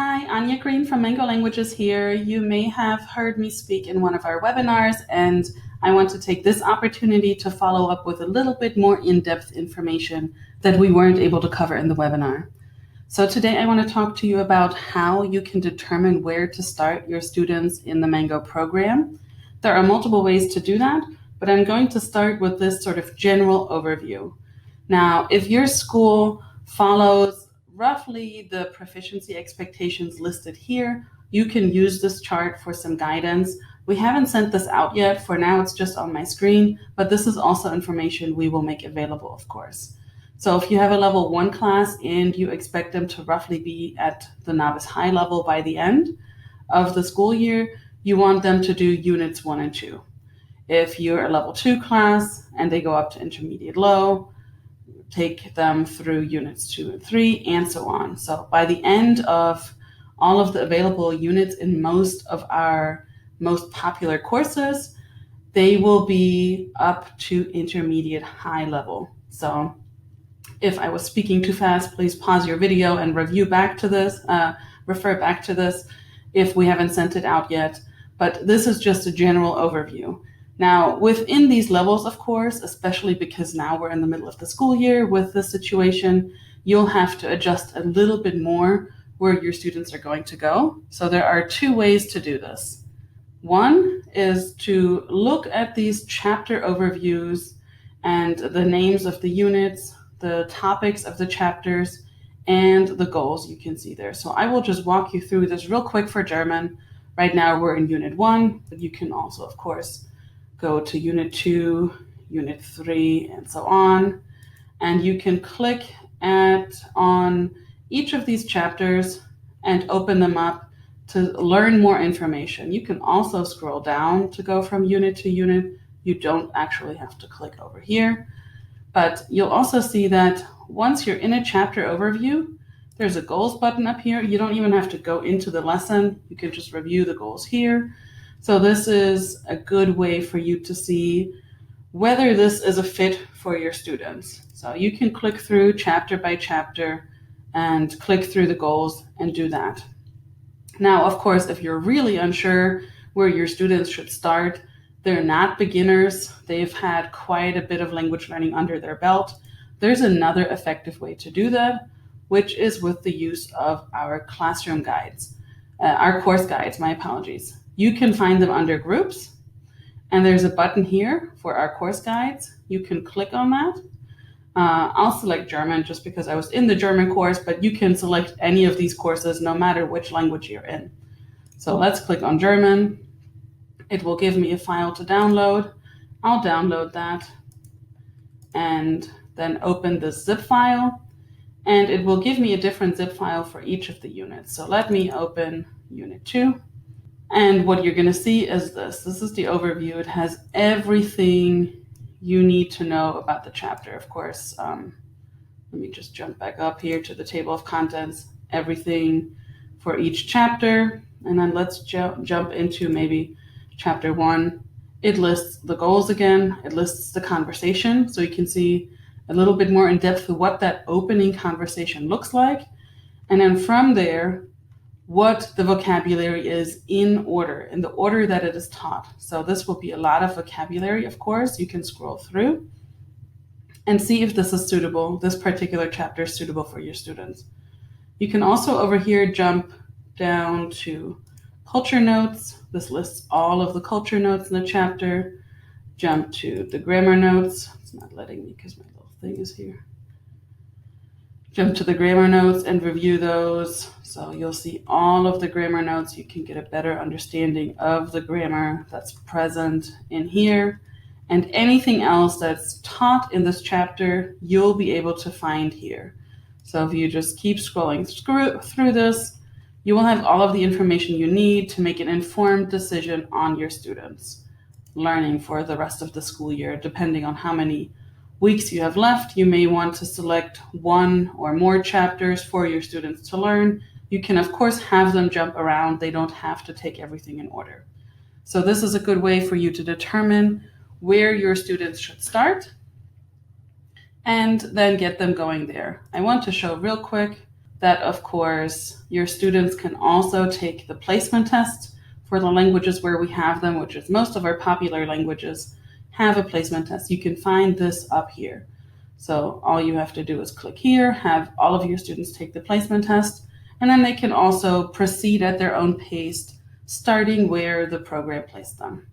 Hi, Anya Green from Mango Languages here. You may have heard me speak in one of our webinars, and I want to take this opportunity to follow up with a little bit more in-depth information that we weren't able to cover in the webinar. So today I want to talk to you about how you can determine where to start your students in the Mango program. There are multiple ways to do that, but I'm going to start with this sort of general overview. Now, if your school follows roughly the proficiency expectations listed here, you can use this chart for some guidance. We haven't sent this out yet. For now, it's just on my screen, but this is also information we will make available, of course. So if you have a level 1 class and you expect them to roughly be at the novice high level by the end of the school year, you want them to do units 1 and 2. If you're a level 2 class and they go up to intermediate low, take them through units 2 and 3, and so on. So by the end of all of the available units in most of our most popular courses, they will be up to intermediate high level. So if I was speaking too fast, please pause your video and refer back to this if we haven't sent it out yet. But this is just a general overview. Now, within these levels, of course, especially because now we're in the middle of the school year with this situation, you'll have to adjust a little bit more where your students are going to go. So there are 2 ways to do this. One is to look at these chapter overviews and the names of the units, the topics of the chapters, and the goals you can see there. So I will just walk you through this real quick for German. Right now we're in Unit 1, but you can also, of course, go to Unit 2, Unit 3, and so on. And you can click on each of these chapters and open them up to learn more information. You can also scroll down to go from unit to unit. You don't actually have to click over here. But you'll also see that once you're in a chapter overview, there's a goals button up here. You don't even have to go into the lesson. You can just review the goals here. So this is a good way for you to see whether this is a fit for your students. So you can click through chapter by chapter and click through the goals and do that. Now, of course, if you're really unsure where your students should start, they're not beginners, they've had quite a bit of language learning under their belt, there's another effective way to do that, which is with the use of our classroom guides, our course guides, my apologies. You can find them under groups, and there's a button here for our course guides. You can click on that. I'll select German just because I was in the German course, but you can select any of these courses no matter which language you're in. So let's click on German. It will give me a file to download. I'll download that and then open this zip file, and it will give me a different zip file for each of the units. So let me open Unit 2. And what you're going to see is this. This is the overview. It has everything you need to know about the chapter, of course. Let me just jump back up here to the table of contents, everything for each chapter. And then let's jump into maybe chapter 1. It lists the goals again. It lists the conversation. So you can see a little bit more in depth of what that opening conversation looks like. And then from there, what the vocabulary is in the order that it is taught. So this will be a lot of vocabulary, of course. You can scroll through and see if this is suitable, this particular chapter is suitable for your students. You can also over here jump down to culture notes. This lists all of the culture notes in the chapter. Jump to the grammar notes. It's not letting me because my little thing is here. Jump to the grammar notes and review those. So you'll see all of the grammar notes. You can get a better understanding of the grammar that's present in here. And anything else that's taught in this chapter, you'll be able to find here. So if you just keep scrolling through this, you will have all of the information you need to make an informed decision on your students' learning for the rest of the school year, depending on how many weeks you have left. You may want to select 1 or more chapters for your students to learn. You can, of course, have them jump around. They don't have to take everything in order. So this is a good way for you to determine where your students should start and then get them going there. I want to show real quick that, of course, your students can also take the placement test for the languages where we have them, which is most of our popular languages have a placement test. You can find this up here. So all you have to do is click here, have all of your students take the placement test, and then they can also proceed at their own pace, starting where the program placed them.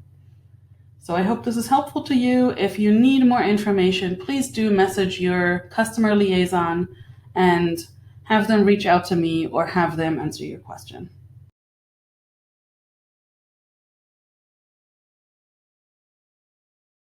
So I hope this is helpful to you. If you need more information, please do message your customer liaison and have them reach out to me or have them answer your question.